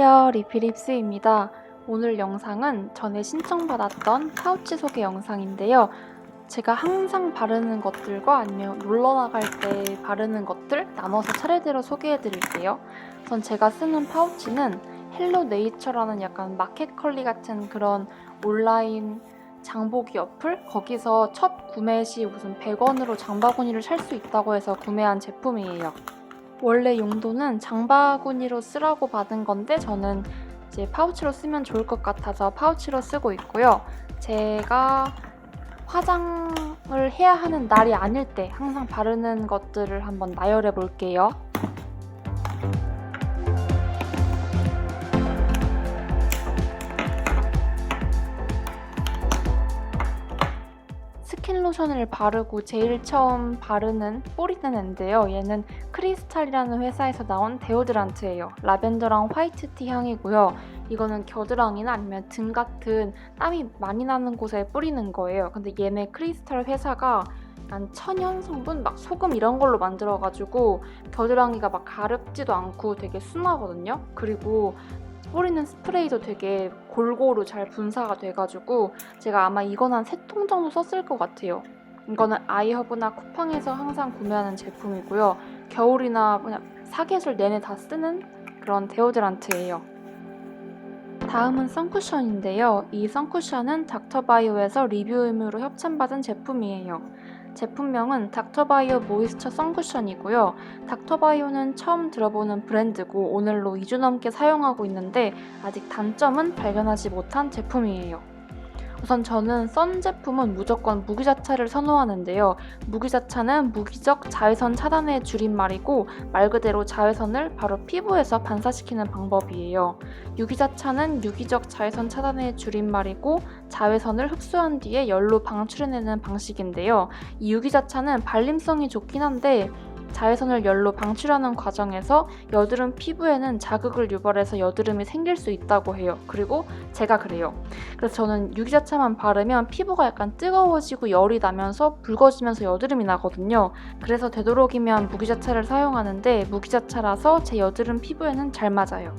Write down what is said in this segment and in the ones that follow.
안녕하세요, 리필립스입니다. 오늘 영상은 전에 신청받았던 파우치 소개 영상인데요. 제가 항상 바르는 것들과 아니면 놀러 나갈 때 바르는 것들 나눠서 차례대로 소개해 드릴게요. 우선 제가 쓰는 파우치는 헬로 네이처라는 약간 마켓컬리 같은 그런 온라인 장보기 어플? 거기서 첫 구매 시 무슨 100원으로 장바구니를 살 수 있다고 해서 구매한 제품이에요. 원래 용도는 장바구니로 쓰라고 받은 건데 저는 이제 파우치로 쓰면 좋을 것 같아서 파우치로 쓰고 있고요. 제가 화장을 해야 하는 날이 아닐 때 항상 바르는 것들을 한번 나열해 볼게요. 스킨로션을 바르고 제일 처음 바르는 뿌리는 앤데요. 얘는 크리스탈이라는 회사에서 나온 데오드란트예요. 라벤더랑 화이트티 향이고요. 이거는 겨드랑이나 아니면 등 같은 땀이 많이 나는 곳에 뿌리는 거예요. 근데 얘네 크리스탈 회사가 약간 천연 성분, 막 소금 이런 걸로 만들어가지고 겨드랑이가 막 가렵지도 않고 되게 순하거든요. 그리고 뿌리는 스프레이도 되게 골고루 잘 분사가 돼가지고 제가 아마 이건 한 3통 정도 썼을 것 같아요. 이거는 아이허브나 쿠팡에서 항상 구매하는 제품이고요. 겨울이나 그냥 사계절 내내 다 쓰는 그런 데오드란트예요. 다음은 선쿠션인데요. 이 선쿠션은 닥터바이오에서 리뷰 의무로 협찬받은 제품이에요. 제품명은 닥터바이오 모이스처 선쿠션이고요. 닥터바이오는 처음 들어보는 브랜드고 오늘로 2주 넘게 사용하고 있는데 아직 단점은 발견하지 못한 제품이에요. 우선 저는 선 제품은 무조건 무기자차를 선호하는데요. 무기자차는 무기적 자외선 차단의 줄임말이고 말 그대로 자외선을 바로 피부에서 반사시키는 방법이에요. 유기자차는 유기적 자외선 차단의 줄임말이고 자외선을 흡수한 뒤에 열로 방출해내는 방식인데요. 이 유기자차는 발림성이 좋긴 한데 자외선을 열로 방출하는 과정에서 여드름 피부에는 자극을 유발해서 여드름이 생길 수 있다고 해요. 그리고 제가 그래요. 그래서 저는 유기자차만 바르면 피부가 약간 뜨거워지고 열이 나면서 붉어지면서 여드름이 나거든요. 그래서 되도록이면 무기자차를 사용하는데 무기자차라서 제 여드름 피부에는 잘 맞아요.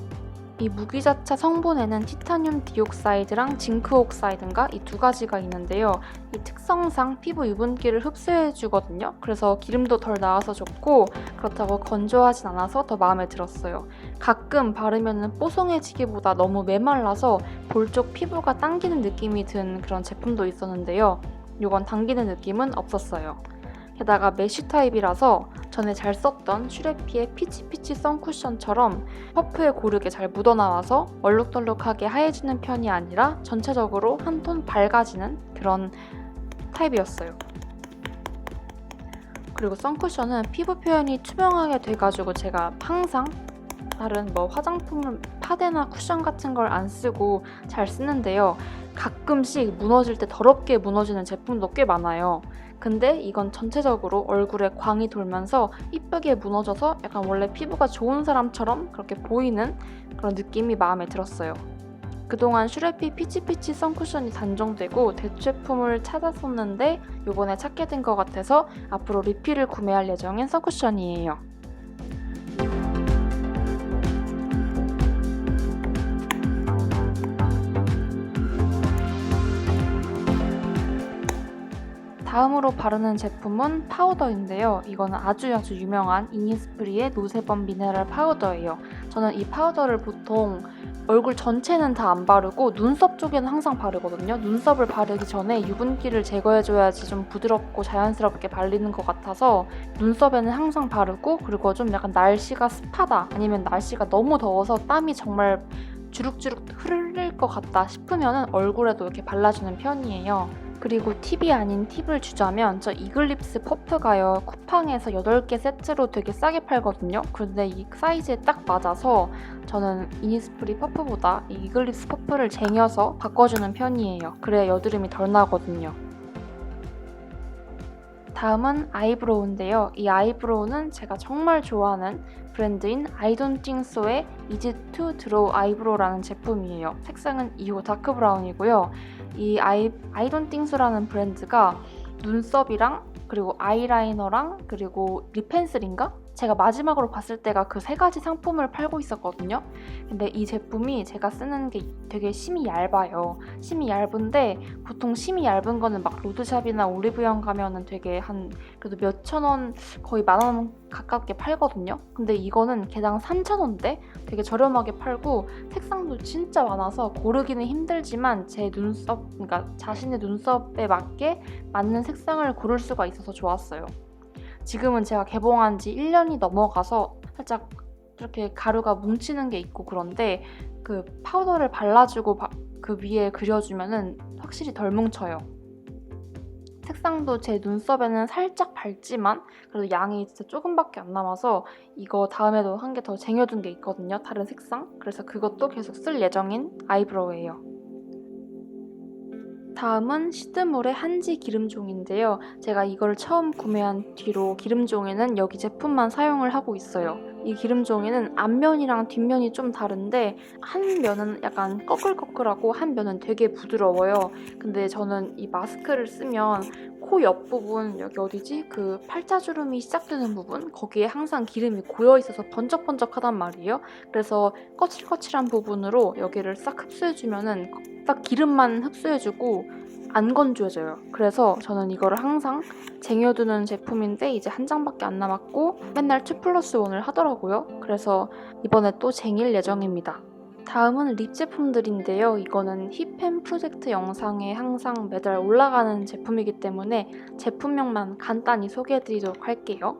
이 무기자차 성분에는 티타늄 디옥사이드랑 징크 옥사이드인가 이 두 가지가 있는데요. 이 특성상 피부 유분기를 흡수해주거든요. 그래서 기름도 덜 나와서 좋고 그렇다고 건조하진 않아서 더 마음에 들었어요. 가끔 바르면 뽀송해지기보다 너무 메말라서 볼 쪽 피부가 당기는 느낌이 든 그런 제품도 있었는데요. 이건 당기는 느낌은 없었어요. 게다가 메쉬 타입이라서 전에 잘 썼던 슈레피의 피치피치 선쿠션처럼 퍼프에 고르게 잘 묻어나와서 얼룩덜룩하게 하얘지는 편이 아니라 전체적으로 한 톤 밝아지는 그런 타입이었어요. 그리고 선쿠션은 피부 표현이 투명하게 돼가지고 제가 항상 다른 화장품 파데나 쿠션 같은 걸 안 쓰고 잘 쓰는데요. 가끔씩 무너질 때 더럽게 무너지는 제품도 꽤 많아요. 근데 이건 전체적으로 얼굴에 광이 돌면서 이쁘게 무너져서 약간 원래 피부가 좋은 사람처럼 그렇게 보이는 그런 느낌이 마음에 들었어요. 그동안 슈레피 피치피치 선쿠션이 단종되고 대체품을 찾았었는데 이번에 찾게 된 것 같아서 앞으로 리필을 구매할 예정인 선쿠션이에요. 다음으로 바르는 제품은 파우더인데요. 이거는 아주 유명한 이니스프리의 노세범 미네랄 파우더예요. 저는 이 파우더를 보통 얼굴 전체는 다 안 바르고 눈썹 쪽에는 항상 바르거든요. 눈썹을 바르기 전에 유분기를 제거해줘야지 좀 부드럽고 자연스럽게 발리는 것 같아서 눈썹에는 항상 바르고 그리고 좀 약간 날씨가 습하다 아니면 날씨가 너무 더워서 땀이 정말 주룩주룩 흐를 것 같다 싶으면 얼굴에도 이렇게 발라주는 편이에요. 그리고 팁이 아닌 팁을 주자면 저 이글립스 퍼프가요. 쿠팡에서 8개 세트로 되게 싸게 팔거든요. 그런데 이 사이즈에 딱 맞아서 저는 이니스프리 퍼프보다 이 이글립스 퍼프를 쟁여서 바꿔주는 편이에요. 그래야 여드름이 덜 나거든요. 다음은 아이브로우인데요. 이 아이브로우는 제가 정말 좋아하는 브랜드인 I Don't Think So의 Easy to Draw 아이브로우라는 제품이에요. 색상은 2호 다크 브라운이고요. 이 I Don't Think So라는 브랜드가 눈썹이랑 그리고 아이라이너랑 그리고 립 펜슬인가? 제가 마지막으로 봤을 때가 그 세 가지 상품을 팔고 있었거든요. 근데 이 제품이 제가 쓰는 게 되게 심이 얇아요. 심이 얇은데 보통 심이 얇은 거는 막 로드샵이나 올리브영 가면은 되게 한 그래도 몇천 원, 거의 만 원 가깝게 팔거든요. 근데 이거는 개당 3,000원대? 되게 저렴하게 팔고 색상도 진짜 많아서 고르기는 힘들지만 제 눈썹, 그러니까 자신의 눈썹에 맞게 맞는 색상을 고를 수가 있어서 좋았어요. 지금은 제가 개봉한 지 1년이 넘어가서 살짝 이렇게 가루가 뭉치는 게 있고 그런데 그 파우더를 발라주고 그 위에 그려주면은 확실히 덜 뭉쳐요. 색상도 제 눈썹에는 살짝 밝지만 그래도 양이 진짜 조금밖에 안 남아서 이거 다음에도 한 개 더 쟁여둔 게 있거든요. 다른 색상. 그래서 그것도 계속 쓸 예정인 아이브로우예요. 다음은 시드몰의 한지 기름종인데요. 제가 이걸 처음 구매한 뒤로 기름종이는 여기 제품만 사용을 하고 있어요. 이 기름종이는 앞면이랑 뒷면이 좀 다른데 한 면은 약간 꺼끌꺼끌하고 한 면은 되게 부드러워요. 근데 저는 이 마스크를 쓰면 코 옆부분, 여기 어디지? 그 팔자주름이 시작되는 부분? 거기에 항상 기름이 고여있어서 번쩍번쩍하단 말이에요. 그래서 거칠거칠한 부분으로 여기를 싹 흡수해주면은 딱 기름만 흡수해주고 안 건조해져요. 그래서 저는 이거를 항상 쟁여두는 제품인데 이제 한 장밖에 안 남았고 맨날 2+1을 하더라고요. 그래서 이번에 또 쟁일 예정입니다. 다음은 립 제품들인데요. 이거는 힙햄 프로젝트 영상에 항상 매달 올라가는 제품이기 때문에 제품명만 간단히 소개해드리도록 할게요.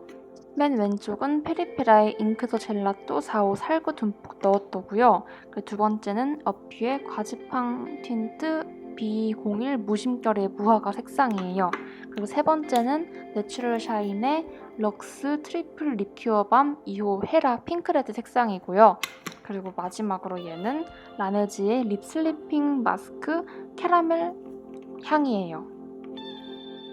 맨 왼쪽은 페리페라의 잉크더 젤라또 45 살구 듬뿍 넣었더고요. 그리고 두 번째는 어퓨의 과즙팡 틴트 B01 무심결의 무화과 색상이에요. 그리고 세 번째는 내추럴 샤인의 럭스 트리플 리큐어 밤 2호 헤라 핑크레드 색상이고요. 그리고 마지막으로 얘는 라네즈의 립 슬리핑 마스크 캐러멜 향이에요.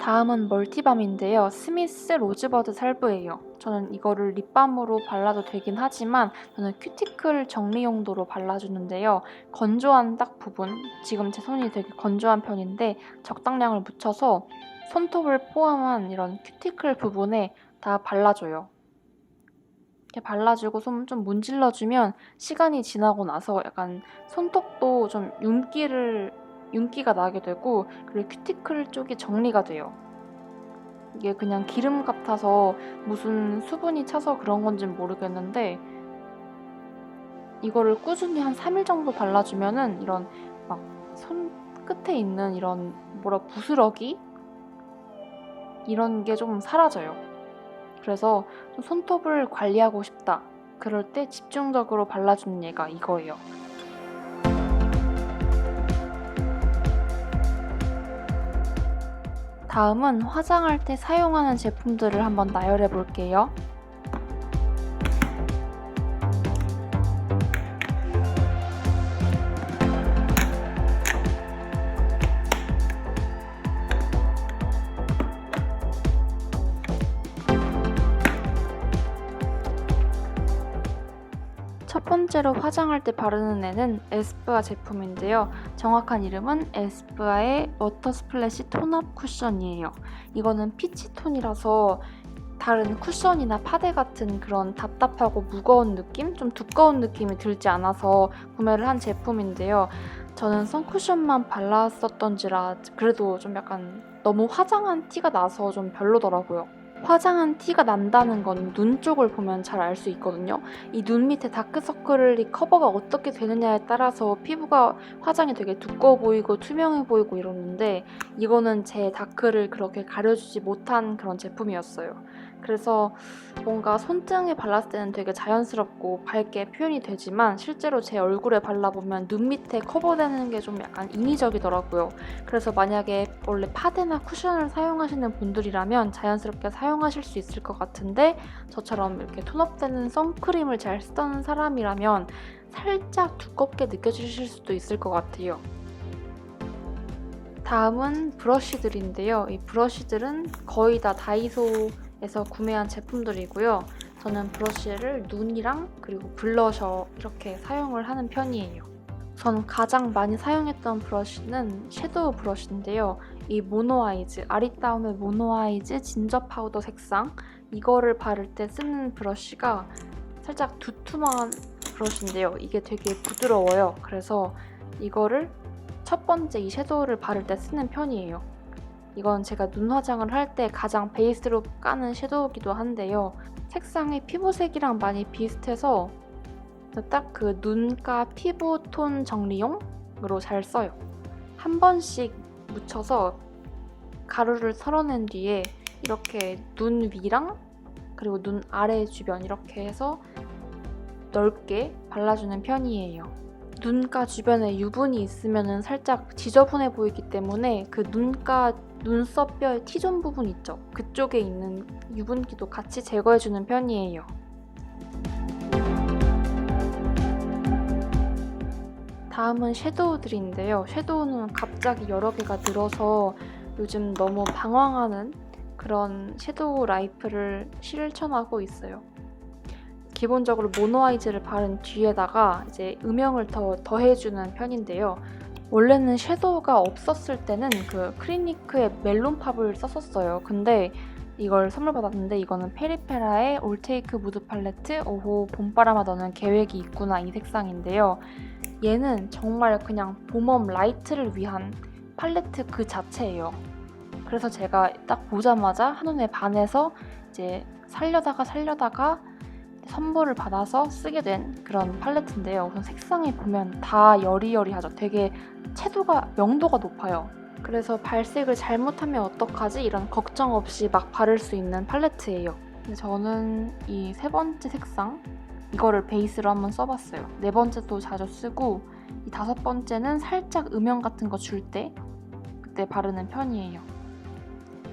다음은 멀티밤인데요. 스미스 로즈버드 살부예요. 저는 이거를 립밤으로 발라도 되긴 하지만 저는 큐티클 정리 용도로 발라주는데요. 건조한 딱 부분, 지금 제 손이 되게 건조한 편인데 적당량을 묻혀서 손톱을 포함한 이런 큐티클 부분에 다 발라줘요. 이렇게 발라주고 손 좀 문질러주면 시간이 지나고 나서 약간 손톱도 좀 윤기가 나게 되고 그리고 큐티클 쪽이 정리가 돼요. 이게 그냥 기름 같아서 무슨 수분이 차서 그런 건지는 모르겠는데 이거를 꾸준히 한 3일 정도 발라주면은 이런 막 손끝에 있는 이런 부스러기? 이런 게 좀 사라져요. 그래서 좀 손톱을 관리하고 싶다. 그럴 때 집중적으로 발라주는 얘가 이거예요. 다음은 화장할 때 사용하는 제품들을 한번 나열해 볼게요. 첫 번째로 화장할 때 바르는 애는 에스쁘아 제품인데요. 정확한 이름은 에스쁘아의 워터 스플래시 톤업 쿠션이에요. 이거는 피치톤이라서 다른 쿠션이나 파데 같은 그런 답답하고 무거운 느낌? 좀 두꺼운 느낌이 들지 않아서 구매를 한 제품인데요. 저는 선쿠션만 발랐었던지라 그래도 좀 약간 너무 화장한 티가 나서 좀 별로더라고요. 화장한 티가 난다는 건 눈 쪽을 보면 잘 알 수 있거든요. 이 눈 밑에 다크서클이 커버가 어떻게 되느냐에 따라서 피부가 화장이 되게 두꺼워 보이고 투명해 보이고 이러는데 이거는 제 다크를 그렇게 가려주지 못한 그런 제품이었어요. 그래서 뭔가 손등에 발랐을 때는 되게 자연스럽고 밝게 표현이 되지만 실제로 제 얼굴에 발라보면 눈 밑에 커버되는 게 좀 약간 인위적이더라고요. 그래서 만약에 원래 파데나 쿠션을 사용하시는 분들이라면 자연스럽게 사용하실 수 있을 것 같은데 저처럼 이렇게 톤업되는 선크림을 잘 쓰던 사람이라면 살짝 두껍게 느껴지실 수도 있을 것 같아요. 다음은 브러쉬들인데요. 이 브러쉬들은 거의 다 다이소에서 구매한 제품들이고요. 저는 브러쉬를 눈이랑 그리고 블러셔 이렇게 사용을 하는 편이에요. 전 가장 많이 사용했던 브러쉬는 섀도우 브러쉬인데요. 이 모노아이즈, 아리따움의 모노아이즈 진저 파우더 색상 이거를 바를 때 쓰는 브러쉬가 살짝 두툼한 브러쉬인데요. 이게 되게 부드러워요. 그래서 이거를 첫 번째 이 섀도우를 바를 때 쓰는 편이에요. 이건 제가 눈 화장을 할 때 가장 베이스로 까는 섀도우기도 한데요. 색상이 피부색이랑 많이 비슷해서 딱 그 눈가 피부톤 정리용으로 잘 써요. 한 번씩 묻혀서 가루를 털어낸 뒤에 이렇게 눈 위랑 그리고 눈 아래 주변 이렇게 해서 넓게 발라주는 편이에요. 눈가 주변에 유분이 있으면 살짝 지저분해 보이기 때문에 그 눈가 눈썹뼈의 T존 부분 있죠? 그쪽에 있는 유분기도 같이 제거해주는 편이에요. 다음은 섀도우들인데요. 섀도우는 갑자기 여러 개가 늘어서 요즘 너무 방황하는 그런 섀도우 라이프를 실천하고 있어요. 기본적으로 모노 아이즈를 바른 뒤에다가 이제 음영을 더해주는 편인데요. 원래는 섀도우가 없었을 때는 그 크리니크의 멜론팝을 썼었어요. 근데 이걸 선물 받았는데 이거는 페리페라의 올테이크 무드 팔레트 5호 봄바람아 너는 계획이 있구나 이 색상인데요. 얘는 정말 그냥 봄웜 라이트를 위한 팔레트 그 자체예요. 그래서 제가 딱 보자마자 한눈에 반해서 이제 살려다가 선물을 받아서 쓰게 된 그런 팔레트인데요. 우선 색상이 보면 다 여리여리하죠. 되게 명도가 높아요. 그래서 발색을 잘못하면 어떡하지? 이런 걱정 없이 막 바를 수 있는 팔레트예요. 근데 저는 이 세 번째 색상 이거를 베이스로 한번 써봤어요. 네 번째도 자주 쓰고 이 다섯 번째는 살짝 음영 같은 거 줄 때 그때 바르는 편이에요.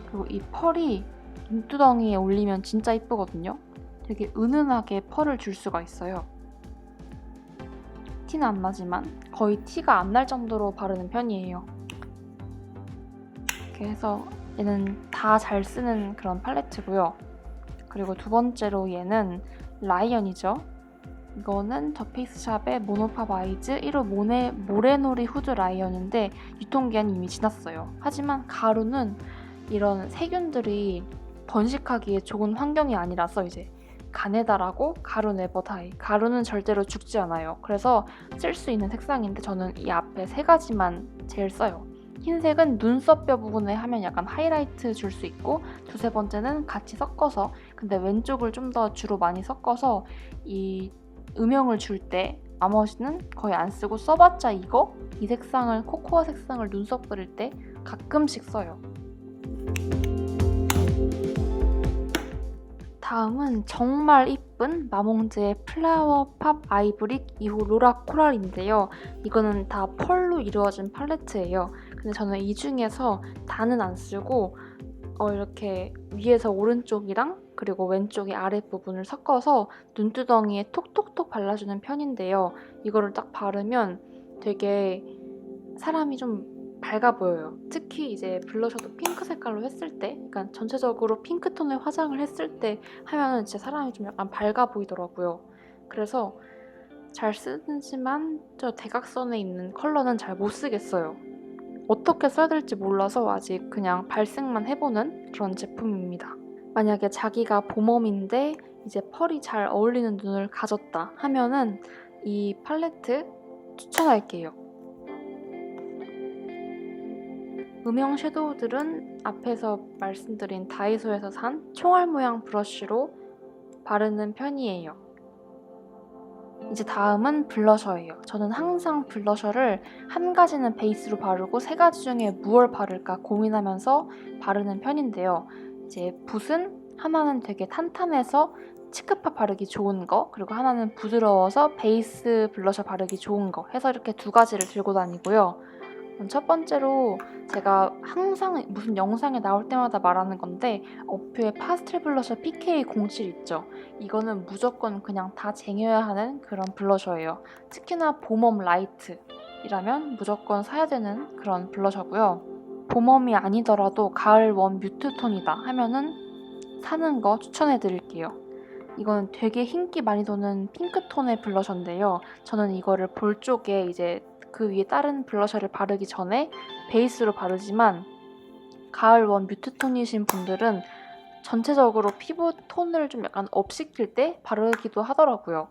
그리고 이 펄이 눈두덩이에 올리면 진짜 이쁘거든요. 되게 은은하게 펄을 줄 수가 있어요. 티는 안 나지만 거의 티가 안 날 정도로 바르는 편이에요. 이렇게 해서 얘는 다 잘 쓰는 그런 팔레트고요. 그리고 두 번째로 얘는 라이언이죠. 이거는 더 페이스샵의 모노팝 아이즈 1호 모래놀이 후드 라이언인데 유통기한이 이미 지났어요. 하지만 가루는 이런 세균들이 번식하기에 좋은 환경이 아니라서 이제 가네다라고 가루 네버 다이. 가루는 절대로 죽지 않아요. 그래서 쓸 수 있는 색상인데 저는 이 앞에 세 가지만 제일 써요. 흰색은 눈썹뼈 부분에 하면 약간 하이라이트 줄 수 있고 두세 번째는 같이 섞어서 근데 왼쪽을 좀 더 주로 많이 섞어서 이 음영을 줄 때 나머지는 거의 안 쓰고 써봤자 이 색상을 코코아 색상을 눈썹 그릴 때 가끔씩 써요. 다음은 정말 이쁜 마몽드의 플라워 팝 아이브릭 2호 로라 코랄인데요. 이거는 다 펄로 이루어진 팔레트예요. 근데 저는 이 중에서 다는 안 쓰고 이렇게 위에서 오른쪽이랑 그리고 왼쪽의 아랫부분을 섞어서 눈두덩이에 톡톡톡 발라주는 편인데요. 이거를 딱 바르면 되게 사람이 좀 밝아 보여요. 특히 이제 블러셔도 핑크 색깔로 했을 때, 그러니까 전체적으로 핑크톤의 화장을 했을 때 하면은 진짜 사람이 좀 약간 밝아 보이더라고요. 그래서 잘 쓰지만 저 대각선에 있는 컬러는 잘 못 쓰겠어요. 어떻게 써야 될지 몰라서 아직 그냥 발색만 해보는 그런 제품입니다. 만약에 자기가 봄웜인데 이제 펄이 잘 어울리는 눈을 가졌다 하면은 이 팔레트 추천할게요. 음영 섀도우들은 앞에서 말씀드린 다이소에서 산 총알 모양 브러쉬로 바르는 편이에요. 이제 다음은 블러셔예요. 저는 항상 블러셔를 한 가지는 베이스로 바르고 세 가지 중에 무얼 바를까 고민하면서 바르는 편인데요. 이제 붓은 하나는 되게 탄탄해서 치크파 바르기 좋은 거, 그리고 하나는 부드러워서 베이스 블러셔 바르기 좋은 거 해서 이렇게 두 가지를 들고 다니고요. 첫 번째로 제가 항상 무슨 영상에 나올 때마다 말하는 건데 어퓨의 파스텔 블러셔 PK07 있죠? 이거는 무조건 그냥 다 쟁여야 하는 그런 블러셔예요. 특히나 봄웜 라이트이라면 무조건 사야 되는 그런 블러셔고요. 봄웜이 아니더라도 가을 웜 뮤트 톤이다 하면은 사는 거 추천해드릴게요. 이거는 되게 흰기 많이 도는 핑크톤의 블러셔인데요. 저는 이거를 볼 쪽에 이제 그 위에 다른 블러셔를 바르기 전에 베이스로 바르지만 가을 웜 뮤트톤이신 분들은 전체적으로 피부 톤을 좀 약간 업시킬 때 바르기도 하더라고요.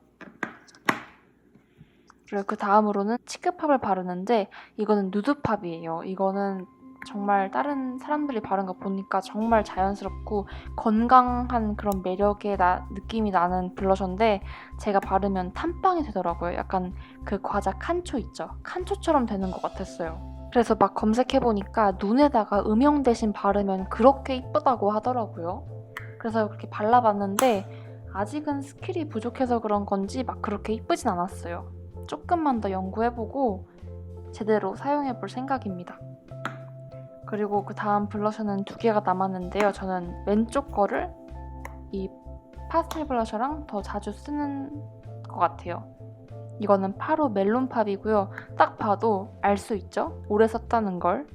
그리고 그 다음으로는 치크팝을 바르는데 이거는 누드팝이에요. 이거는 정말 다른 사람들이 바른 거 보니까 정말 자연스럽고 건강한 그런 매력의 느낌이 나는 블러셔인데 제가 바르면 탐빵이 되더라고요. 약간 그 과자 칸초 있죠? 칸초처럼 되는 것 같았어요. 그래서 막 검색해보니까 눈에다가 음영 대신 바르면 그렇게 이쁘다고 하더라고요. 그래서 그렇게 발라봤는데 아직은 스킬이 부족해서 그런 건지 막 그렇게 이쁘진 않았어요. 조금만 더 연구해보고 제대로 사용해볼 생각입니다. 그리고 그 다음 블러셔는 2개가 남았는데요. 저는 왼쪽 거를 이 파스텔 블러셔랑 더 자주 쓰는 것 같아요. 이거는 파로 멜론팝이고요. 딱 봐도 알 수 있죠? 오래 썼다는 걸.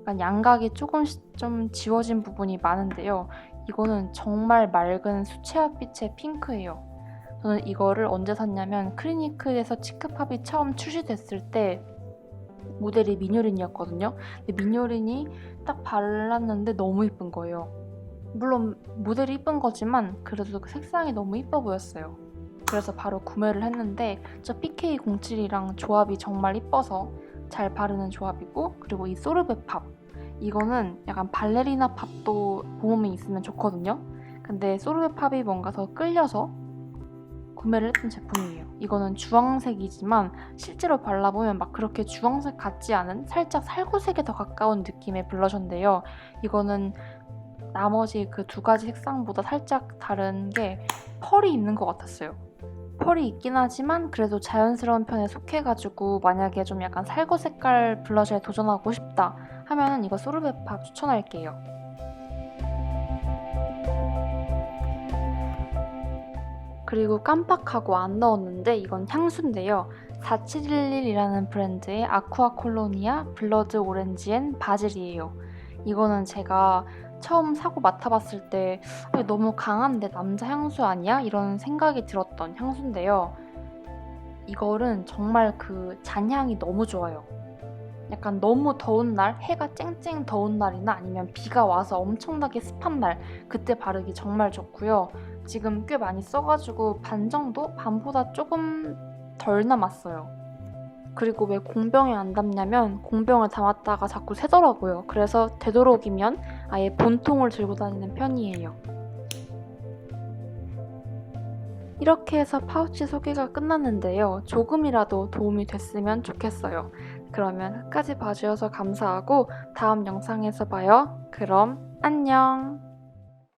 약간 양각이 조금씩 좀 지워진 부분이 많은데요. 이거는 정말 맑은 수채화빛의 핑크예요. 저는 이거를 언제 샀냐면 클리니크에서 치크팝이 처음 출시됐을 때 모델이 민효린이었거든요. 근데 민효린이 딱 발랐는데 너무 이쁜 거예요. 물론 모델이 이쁜 거지만 그래도 그 색상이 너무 이뻐 보였어요. 그래서 바로 구매를 했는데 저 PK07이랑 조합이 정말 이뻐서 잘 바르는 조합이고, 그리고 이 소르베 팝, 이거는 약간 발레리나 팝도 봄이 있으면 좋거든요. 근데 소르베 팝이 뭔가 더 끌려서 구매를 했던 제품이에요. 이거는 주황색이지만 실제로 발라보면 막 그렇게 주황색 같지 않은 살짝 살구색에 더 가까운 느낌의 블러셔인데요. 이거는 나머지 그 2가지 색상보다 살짝 다른 게 펄이 있는 것 같았어요. 펄이 있긴 하지만 그래도 자연스러운 편에 속해가지고 만약에 좀 약간 살구 색깔 블러셔에 도전하고 싶다 하면은 이거 소르베 팝 추천할게요. 그리고 깜빡하고 안 넣었는데 이건 향수인데요. 4711이라는 브랜드의 아쿠아 콜로니아 블러드 오렌지 앤 바질이에요. 이거는 제가 처음 사고 맡아봤을 때 너무 강한데 남자 향수 아니야? 이런 생각이 들었던 향수인데요. 이거는 정말 그 잔향이 너무 좋아요. 약간 너무 더운 날, 해가 쨍쨍 더운 날이나 아니면 비가 와서 엄청나게 습한 날, 그때 바르기 정말 좋고요. 지금 꽤 많이 써가지고 반 정도? 반보다 조금 덜 남았어요. 그리고 왜 공병에 안 담냐면 공병을 담았다가 자꾸 새더라고요. 그래서 되도록이면 아예 본통을 들고 다니는 편이에요. 이렇게 해서 파우치 소개가 끝났는데요. 조금이라도 도움이 됐으면 좋겠어요. 그러면 끝까지 봐주셔서 감사하고 다음 영상에서 봐요. 그럼 안녕!